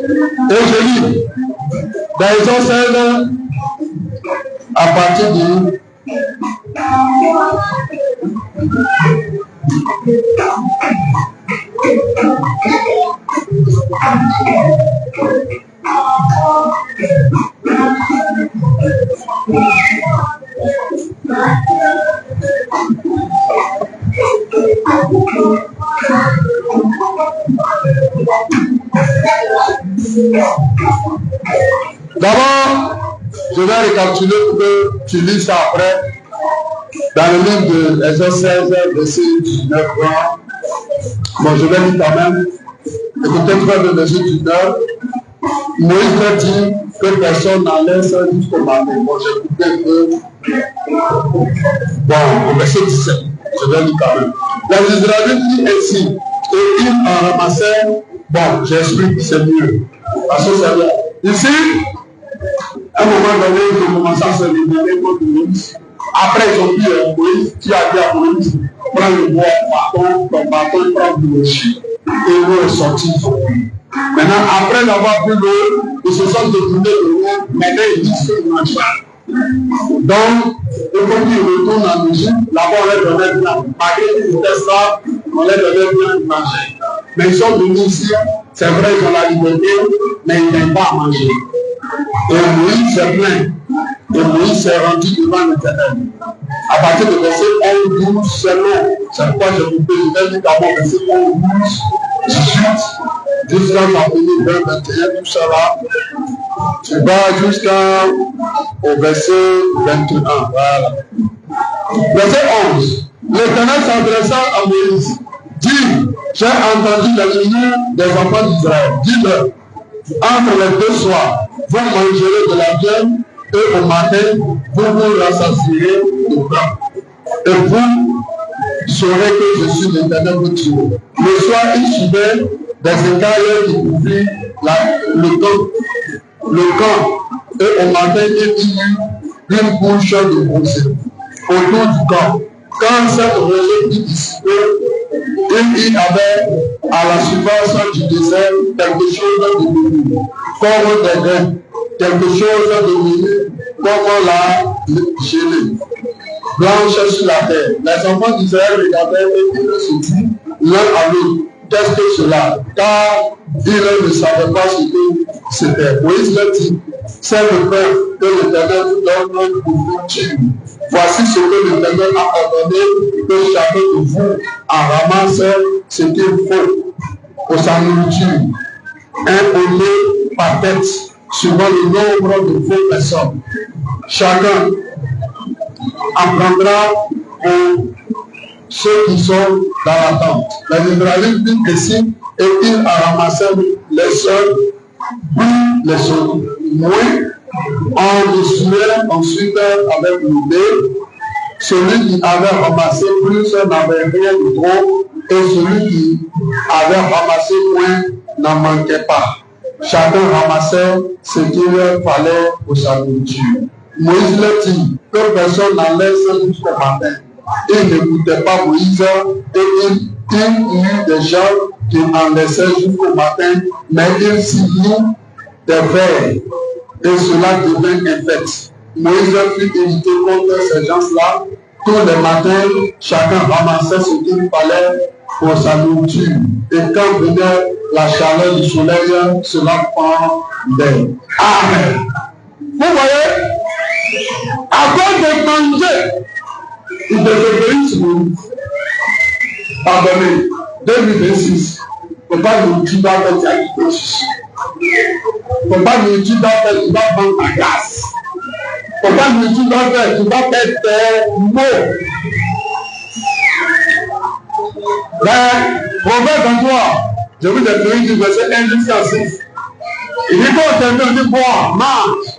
Et je lis dans Exode 16 à partir du D'abord, je vais récapituler pour que tu lises ça après. Dans le livre de Exode 16, verset 19. Bon, je vais lire quand même. Écoutez-moi le verset 19. Moïse a dit que personne n'en laisse jusqu'au matin. Bon, j'écoutais que. Bon, au verset 17. Je vais lire quand même. Les Israélites disent ainsi. Et ils en ramassaient. Bon, j'explique, c'est mieux. Parce que c'est bien. Ici, à un moment donné, ils ont commencé à se libérer contre Moïse. Après, ils ont dit Moïse, qui a dit à Moïse, prends le bois, ton bâton, prends le rocher. Et l'eau est sortie. Maintenant, après avoir pris l'eau, ils se sont détournés de l'eau. Maintenant, ils disent qu'ils ne mangent pas. Donc, il faut qu'ils retournent en Égypte. Là-bas, on leur donnait bien. Malgré qu'ils étaient ça, on leur donnait bien de manger. Mais ils sont venus ici. C'est vrai, ils ont la liberté, mais ils n'aiment pas à manger. Et Moïse s'est plaint. Et Moïse s'est rendu devant l'Éternel. À partir de verset 11, 12, c'est long. C'est pourquoi je vous peux dire d'abord verset 11, 12, 18, 19, à venir 20, 21, tout ça là. Tu vas jusqu'au verset 21. Voilà. Verset 11. L'Éternel s'adressa à Moïse. Dis, j'ai entendu les murmures des enfants d'Israël. Dis-leur, entre les deux soirs, vous mangerez de la viande et au matin, vous vous rassasierez de pain. Et vous saurez que je suis l'Éternel votre Dieu. Le soir, il suivait des écailles qui couvraient le camp. Et au matin, il y eut une couche de bronzé autour du camp. Quand cette rosée fut dissipée, il y avait à la surface du désert quelque chose de menu, comme des grains, quelque chose de menu, comme la gelée, blanche sur la terre. Les enfants d'Israël regardaient et ils se disent l'un à l'autre, qu'est-ce que cela? Car ils ne savaient pas ce que c'était. Moïse leur dit, c'est le pain que l'Éternel vous donne pour vous tuer. Voici ce que l'Éternel a ordonné, que chacun de vous en ramasse ce qu'il faut pour sa nourriture. Un olé par tête, suivant le nombre de vos personnes. Chacun en prendra pour ceux qui sont dans la tente. Les Israélites disent ici, et ils en ramassèrent les seuls, puis les autres. Moins, on distribuait ensuite avec l'idée, celui qui avait ramassé plus n'avait rien de trop, et celui qui avait ramassé moins n'en manquait pas. Chacun ramassait ce qu'il fallait pour sa nourriture. Moïse leur dit que personne n'en laisse jusqu'au matin. Il n'écoutait pas Moïse, et il y eut des gens qui en laissaient jusqu'au matin, mais il s'y mit des vers, et cela devint infect. Moïse fut irrité contre ces gens-là. Tous les matins, chacun ramassait ce qu'il fallait pour sa nourriture. Et quand venait la chaleur du soleil, cela pendait. Amen. Vous voyez, à cause de manger, ils désobéissent Moïse. Pardonnez, 2026. Il ne faut pas nous dire dans le diable. Il ne faut pas nous dire dans le diable vendre ta glace. Il ne faut pas nous dire dans le tu vas perdre tes mots. Mais, Proverbe 23, je vous ai donné du verset 1 jusqu'à 6. Il dit qu'on t'aime, il dit boire, mange.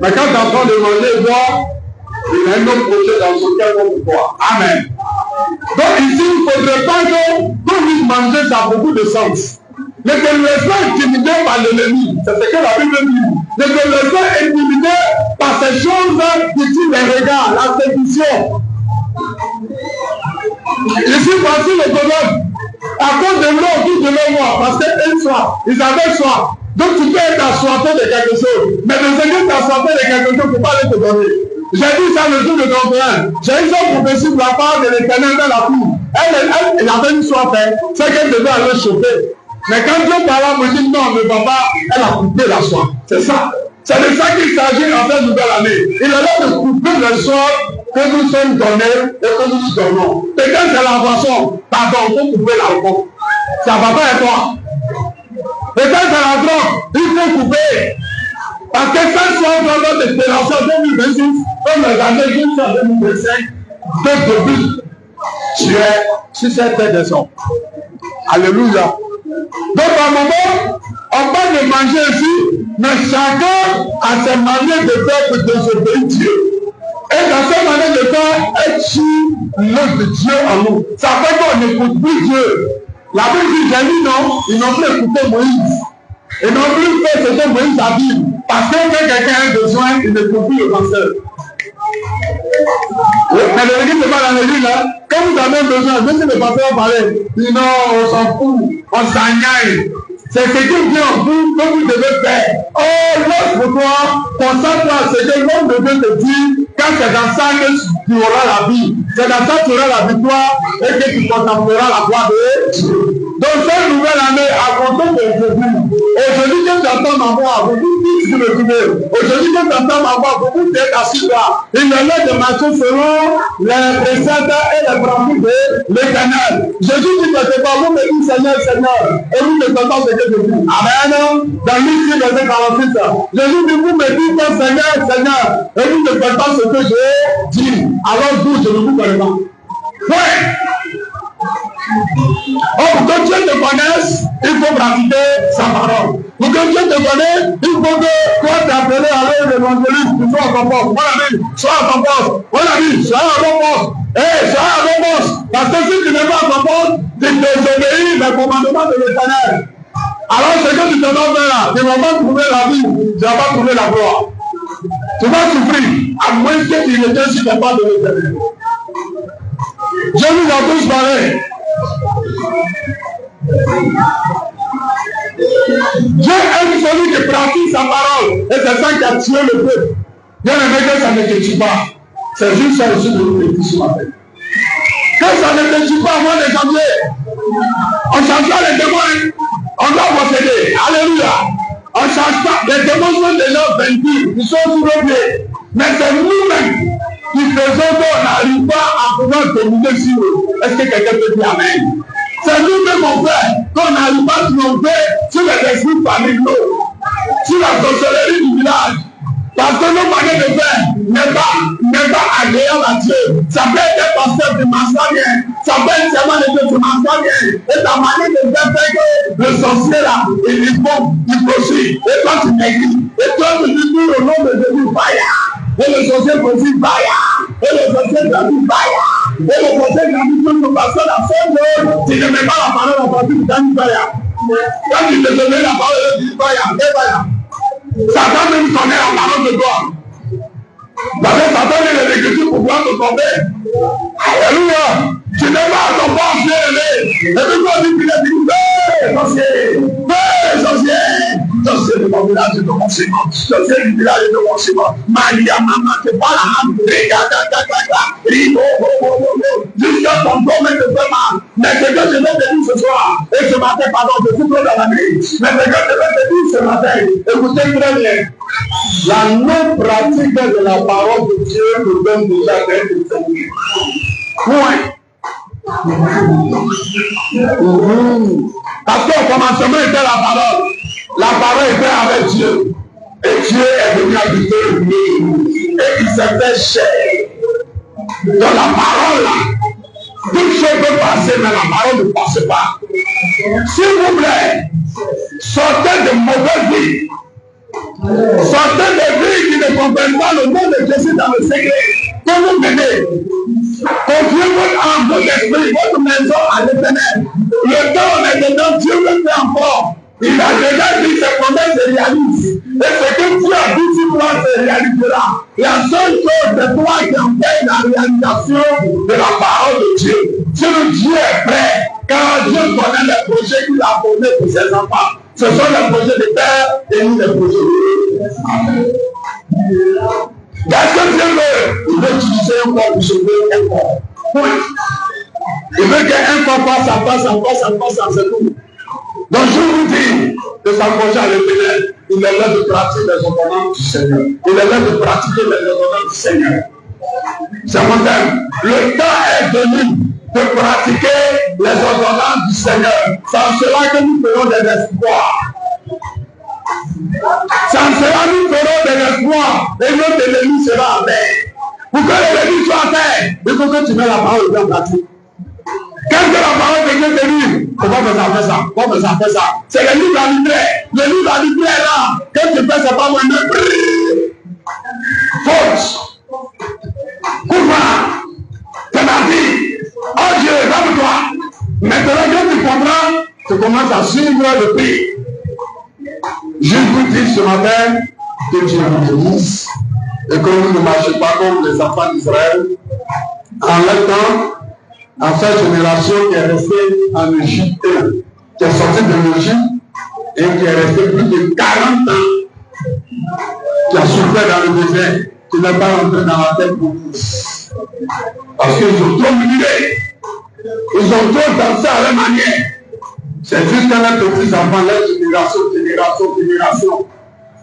Mais quand tu es en train de manger, boire, il y a un autre projet dans son cœur pour boire. Amen. Donc ici, il ne faudrait pas que puisse manger, ça a beaucoup de sens. Ne te laisse pas intimider par l'ennemi. C'est ce que la Bible dit. Ne te laisse pas intimider par ces choses qui tuent les regards, la séduction. Ici, voici le problème. À cause de l'eau autour de leur moi, parce qu'une soir, ils avaient soif. Donc tu peux être assoiffé de quelque chose. Mais dans ce que tu es assoiffé de quelque chose, il ne faut pas aller te donner. J'ai dit ça le jour de conférence. J'ai eu ça prophétie de la part de l'Éternel dans la cour. Elle avait une soif, c'est qu'elle devait aller chauffer. Mais quand Dieu parla, me dit non, le papa, elle a coupé la soif. C'est ça. C'est de ça qu'il s'agit en cette nouvelle année. Il est là de couper le soif que nous sommes donnés et que nous donnons. Peut-être c'est la façon. Pardon, il faut couper l'alcool. Ça va pas et toi. Peut-être c'est la drogue. Il faut couper. Parce que ça soit dans notre espérance en 2026, comme les années jusqu'en 2025, depuis, tu es sur cette terre des hommes. Alléluia. Donc, à un moment, on parle de manger ici, mais chacun a ses manières de faire pour désobéir Dieu. Et dans cette manière de faire, elle tue l'œuvre de Dieu en nous. Ça fait qu'on n'écoute plus Dieu. La Bible dit, j'ai dit non, ils n'ont plus écouté Moïse. Ils n'ont plus fait ce que Moïse a dit. Parce que quand quelqu'un a besoin, il ne peut plus le cancer. Mais le l'église n'est pas dans l'église là. Quand vous avez besoin, même si le pasteur parlait, dit non, on s'en fout, on s'engaille. C'est ce que Dieu en vous que vous devez faire. Oh, l'autre pour toi, concentre-toi à ce que l'homme de Dieu te dit. Quand c'est dans ça que tu auras la vie. C'est dans ça que tu auras la victoire et que tu contempleras la gloire de Dieu. Donc cette nouvelle année, à compter d'aujourd'hui, aujourd'hui que tu entends ma voix, vous dites que vous me aujourd'hui que tu entends ma voix, vous êtes assis là. Il est là de marcher selon les préceptes et les pratiques de l'Éternel. Jésus dit que c'est pas vous me dites Seigneur, Seigneur, et vous ne entendez ce que je dis. Amen. Dans l'Église, verset 46, Jésus dit vous me dites Seigneur, Seigneur, et vous ne faites pas ce que je dis. Alors vous, je ne vous connais pas. Ouais. Oh, pour que Dieu te connaisse, il faut pratiquer sa parole. Pour que Dieu te connaisse, il faut que toi t'appeler à l'heure de l'évangéliste, tu sois à ton poste. Mon ami, sois à ton poste. Mon ami, sois à ton poste. Sois à ton poste. Parce que si tu n'es pas à ton poste, tu désobéis les commandements de l'Éternel. Alors ce que tu te donnes là, tu ne vas pas trouver la vie, tu ne vas pas trouver la gloire. Tu vas souffrir, à moins que tu ne te suives pas de l'Éternel. Je vous a tous parlé. Dieu aime celui qui pratique sa parole. Et c'est ça qui a tué le peuple. Bien aimé que ça ne te tue pas. C'est juste ça aussi de nous ce matin. Que ça ne te tue pas, moi les janvier. On ne change pas les démons. On doit posséder. Alléluia. On ne change pas. Les démons sont déjà vaincus. Ils sont sous nos pieds. Mais c'est nous-mêmes qui faisons qu'on n'arrive pas à pouvoir dominer sur eux. Est-ce que quelqu'un peut dire Amen? C'est nous-mêmes, mon frère, qu'on n'arrive pas à tromper sur les esprits familiaux, sur la sorcellerie du village. Parce que nos manières de faire n'est pas agréable à Dieu. Ça peut être pasteur de Massagien, ça peut être seulement les deux de Massagien. Et ta manière de faire fait que le sorcier là, il faut, il grossit. Et toi tu maigris. Et toi tu dis au nom de Jésus, Baya. Et le sorcier grossit, Baya. Et le sorcier grossit, Baya. Et le sorcier grossit, tout parce que la seule chose, tu ne mets pas la parole en partie, tu dis Baya. Quand tu te mets la parole, tu dis Baya. Et Baya. Satan même connaît la parole de toi. Parce que Satan est l'écriture pour pouvoir te tomber. Alléluia. Tu n'es pas à ton poste, bien aimé. Et puis toi, tu dis, sorcier de mon village de commencement. Sorcier du village de commencement. Maria, maman, tu parles à maman. Jusqu'à ton domaine de vraiment. Mais ce que je vais te dire ce soir, et ce matin, pardon, je suis trop dans la nuit. Mais ce que je vais te dire ce matin, écoutez très bien. La non-pratique de la parole de Dieu nous donne déjà des enseignements. Point. Parce qu'au commencement était la parole. La parole était avec Dieu. Et Dieu est venu habiter le milieu de nous. Et il s'est fait chair. Dans la parole là, toute chose peut passer, mais la parole ne passe pas. S'il vous plaît, sortez de mauvaises vies. Sortez des vies qui ne comprennent pas le nom de Jésus dans le secret. Que vous menez. Confiez votre âme, votre esprit, votre maison à l'Éternel. Le temps est dedans, Dieu le fait encore. Il a déjà dit ses promesses se réalisent. Et ce que Dieu a dit sur toi se réalisera. La seule chose de toi qui empêche la réalisation de la parole de Dieu. Dieu est prêt. Car Dieu connaît les projets qu'il a donnés pour ses enfants. Ce sont les projets de paix les projets. Amen. Qu'est-ce que Dieu veut? Il veut utiliser un corps pour sauver un corps. Oui. Il veut qu'un corps passe, c'est tout. Donc je vous dis de s'approcher à l'Éternel. Il est là de pratiquer les ordonnances du Seigneur. Il est là de pratiquer les ordonnances du Seigneur. C'est mon thème. Le temps est venu de pratiquer les ordonnances du Seigneur. C'est en cela que nous ferons des espoirs. C'est en cela que nous ferons des espoirs. Et notre ennemi sera en terre. Pour que l'ennemi soit en terre, il faut que tu mets la parole en pratique. Quand la parole de Dieu te dit, on va faire ça, on va faire ça. C'est le livre à livrer. Le livre à livrer est là. Quand tu fais, c'est pas moi-même. Faute. Courant. C'est parti. Oh Dieu, lève-toi. Maintenant que tu comprends, tu commences à suivre le prix. Je vous dis ce matin que Dieu vous bénisse et que vous ne marchez pas comme les enfants d'Israël en leur temps. En cette génération qui est restée en Égypte, qui est sortie de l'Égypte et qui est restée plus de 40 ans, qui a souffert dans le désert, qui n'est pas rentré dans la tête pour vous. Parce qu'ils ont trop muré, ils ont trop dansé à leur manière. C'est juste qu'à leurs petits enfants, leur génération,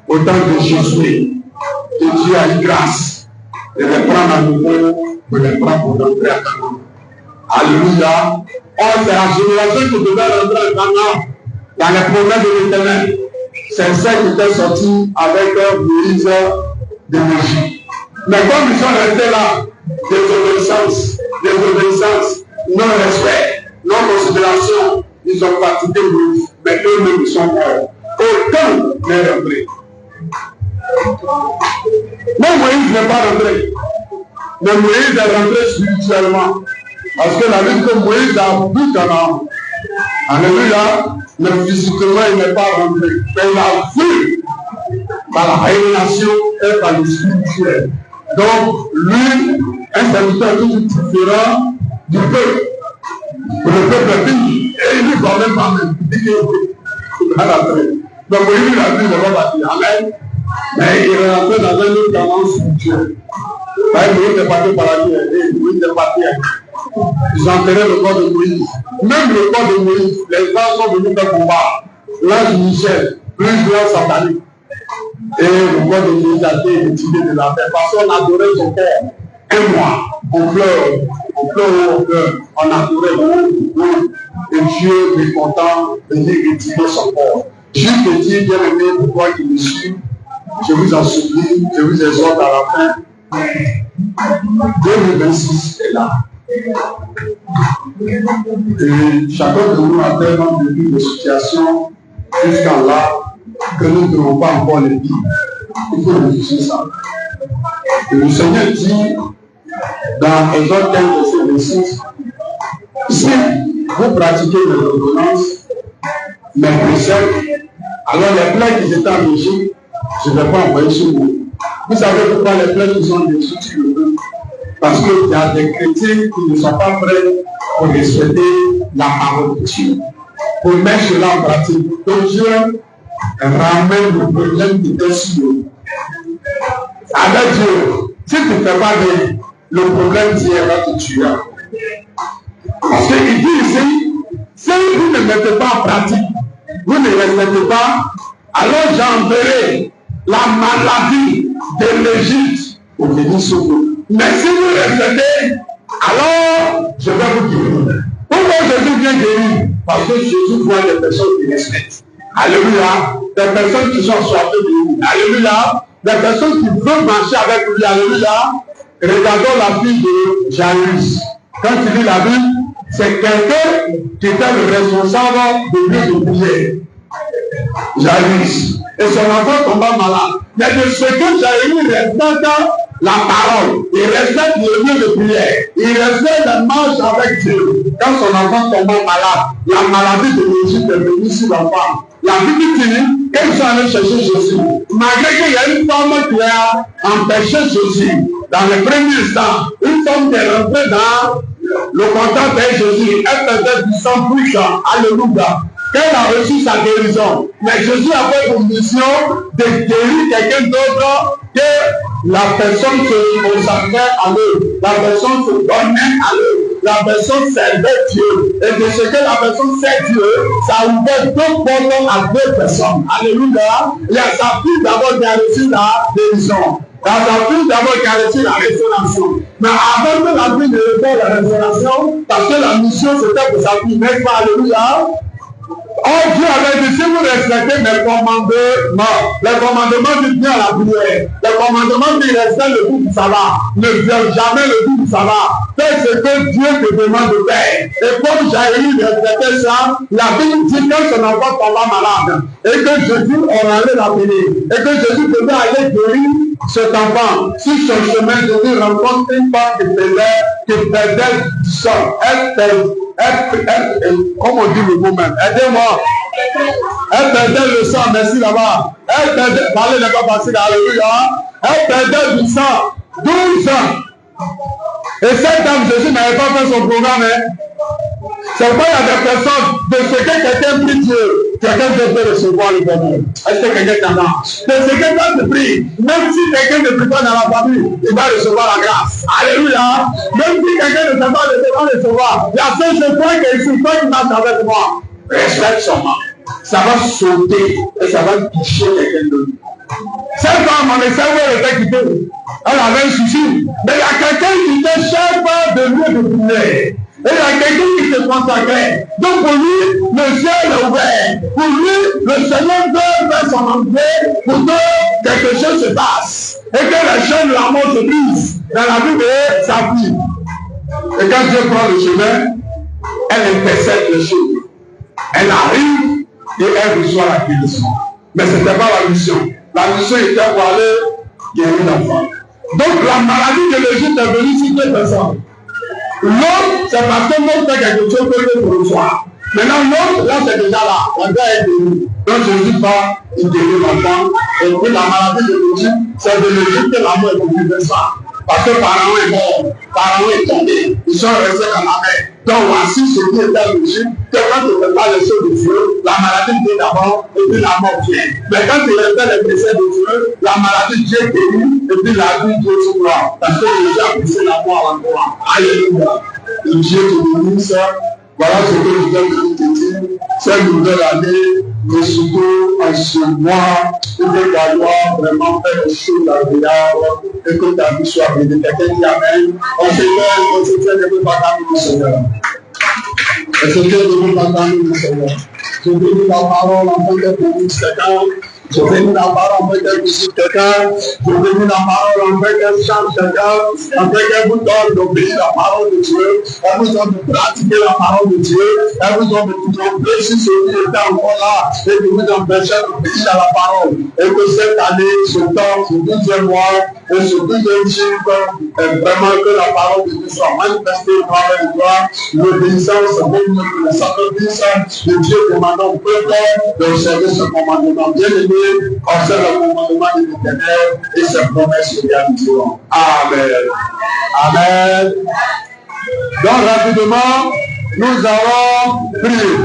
au temps de Jésus, que Dieu a eu grâce de les prendre à nouveau, de les prendre pour rentrer à Canaan. Alléluia. Oh, c'est la génération qui devait rentrer maintenant dans les progrès de l'Éternel. C'est celle qui était sortie avec Moïse de l'Égypte. Mais comme ils sont restés là, désobéissance, non-respect, non-considération, ils ont pratiqué Moïse, mais eux-mêmes ils sont morts. Aucun n'est rentré. Non, Moïse n'est pas rentré. Mais Moïse est rentré spirituellement. Parce que la vie que Moïse a vu Canaan, alléluia, mais physiquement il n'est pas rentré. Mais il a vu par la révélation et par le spirituel. Donc, lui, un serviteur tout différent du peuple. Le peuple est dit, et il lui va même pas même. Il dit qu'il va rentrer. Donc, Moïse il a vu, il ne va pas dire Amen. Mais il est rentré dans un autre Canaan spirituel. Moïse est parti par la vie, et Moïse est parti. Ils ont enterré le corps de Moïse. Même le corps de Moïse, les gens sont venus faire combat. L'ange Michel, plusieurs sataniques. Et le corps de Moïse a été retiré de la terre. Parce qu'on adorait son corps. Un mois, on pleure, on adorait. Et Dieu est content de venir retirer son corps. Dieu te dit, bien aimé, pour toi qui me suis, je vous en supplie, je vous exhorte à la fin. 2026 est là. Et chacun de nous a tellement vécu des situations jusqu'à là que nous ne devons pas encore les vivre. Il faut réfléchir ça. Et le Seigneur dit dans Exode 15, verset 26, si vous pratiquez les ordonnances, mes préceptes, alors les plaies qui étaient en Égypte, je ne vais pas envoyer sur vous. Vous savez pourquoi les plaies qui sont en Égypte sur le peuple? Parce qu'il y a des chrétiens qui ne sont pas prêts pour respecter la parole de Dieu, pour mettre cela en pratique. Donc Dieu ramène le problème qui était sur eux. Avec Dieu, si tu ne fais pas bien, le problème Dieu va te tuer. Parce qu'il dit ici, si vous ne mettez pas en pratique, vous ne respectez pas, alors j'enverrai la maladie de l'Égypte pour venir sur vous. Mais si vous respectez, alors je vais vous guérir. Pourquoi Jésus vient guérir? Parce que Jésus voit des personnes qui respectent. Alléluia. Des personnes qui sont soignées de lui. Alléluia. Des personnes qui veulent marcher avec lui. Alléluia. Regardons la fille de Jairus. Quand tu lis la Bible, c'est quelqu'un qui était le responsable de lieu de prière. Jairus. Et son enfant tomba malade. Mais de ce que Jairus respecte la parole, il respecte le lieu de prière, il respecte la marche avec Dieu. Quand son enfant tomba malade, la maladie de l'Égypte est venue sur l'enfant. La Bible dit qu'ils sont allés chercher Jésus. Malgré qu'il y a une femme qui a empêché Jésus, dans le premier instant, une femme qui est rentrée dans le contact avec Jésus, elle faisait du sang puissant. Alléluia. qu'elle a reçu sa guérison. Mais Jésus avait pour mission de guérir quelqu'un d'autre, que la personne se consacrait à eux, la personne se donnait à eux, la personne servait Dieu. Et de ce que la personne sert Dieu, ça ouvert deux portes à deux personnes. Alléluia. Il y a sa fille d'abord qui a reçu la guérison. Il y a sa fille d'abord qui a reçu la restauration. Mais avant que la fille ne reçoive la restauration, parce que la mission c'était pour sa fille, n'est-ce pas? Alléluia. Oh, Dieu avait dit, si vous respectez mes commandements, les commandements disent bien la prière, les commandements disent rester le bout du sabbat, ne viens jamais le bout du sabbat, fais ce que Dieu te demande de faire. Et comme Jaïri respectait ça, la Bible dit que son enfant tomba malade, et que Jésus en allait l'appeler, et que Jésus devait aller guérir cet enfant. Sur son chemin, Jésus rencontre une femme qui perdait du sang. Comme on dit le mot même, aidez-moi. Elle perdait le sang, merci là-bas. Elle perdait, parlez n'est pas facile, alléluia. Elle perdait du sang, 12 ans. Et cette dame, Jésus n'avait pas fait son programme. C'est pourquoi il y a des personnes, de ce que quelqu'un prie Dieu, quelqu'un peut recevoir le bonheur. Est-ce que quelqu'un t'en a? De ce que quelqu'un te prie, même si quelqu'un ne prie pas dans la famille, il va recevoir la grâce. Alléluia. Même si quelqu'un ne sait pas, il va recevoir. La seule chose, toi qui marches avec moi, respecte son nom. Ça va sauter et ça va toucher quelqu'un d'autre. Cette femme, on essaie où elle était quittée. Elle avait un souci. Mais il y a quelqu'un qui te cherche de lieu de prière. Et il y a quelqu'un qui se consacrait. Donc pour lui, le ciel est ouvert. Pour lui, le Seigneur doit faire son entrée pour que quelque chose se passe. Et que les chaînes de la mort se brisent dans la vie de sa fille. Et quand Dieu prend le chemin, elle intercède les choses. Elle arrive et elle reçoit la guérison. Mais ce n'était pas la mission. La mission était pour aller guérir l'enfant. Donc la maladie de l'Égypte est venue sur deux personnes. L'autre, c'est parce que l'autre fait quelque chose que l'autre reçoit. Maintenant, l'autre, là, c'est déjà là. La gars est guérie. Donc Jésus va, il guérit l'enfant. Et puis la maladie de l'Égypte, c'est de l'Égypte que la mort est venue de ça. Parce que Pharaon est mort, Pharaon est tombé, ils sont restés dans la mer. Donc voici ce qui était l'Égypte, que quand tu ne fais pas les choses de Dieu, la maladie vient d'abord et puis la mort vient. Mais quand tu respectes les préceptes de Dieu, la maladie Dieu guérit et puis la vie Dieu te croit. Parce que Dieu a poussé la mort en toi. Alléluia. Et Dieu te bénisse. Voilà ce que je viens de te dire. Cette nouvelle année, et surtout en ce mois, où tu dois vraiment faire des choses agréables et que ta vie soit bénie. Quelqu'un dit Amen. On se fait de vous partager le Seigneur. On se fait de vous partager le Seigneur. Je bénis la parole en tant que bénisse quelqu'un. Je bénis la parole en tant que visite quelqu'un. Je bénis la parole en tant que chante quelqu'un. En tant que vous donne d'obéir la parole de Dieu. Elle vous donne de pratiquer la parole de Dieu. Elle vous donne de vous tromper si ce qui était encore là et de vous empêcher d'obéir à la parole. Et que cette année, ce temps, ce 12e mois et ce 12e chiffre, vraiment que la parole de Dieu soit manifestée au travers de toi. L'obéissance, le sacrifice de Dieu demandant au peuple d'observer ce commandement. Bien aimé, observe le commandement de l'Éternel et ses promesses se réaliseront. Amen. Amen. Donc rapidement, nous allons prier.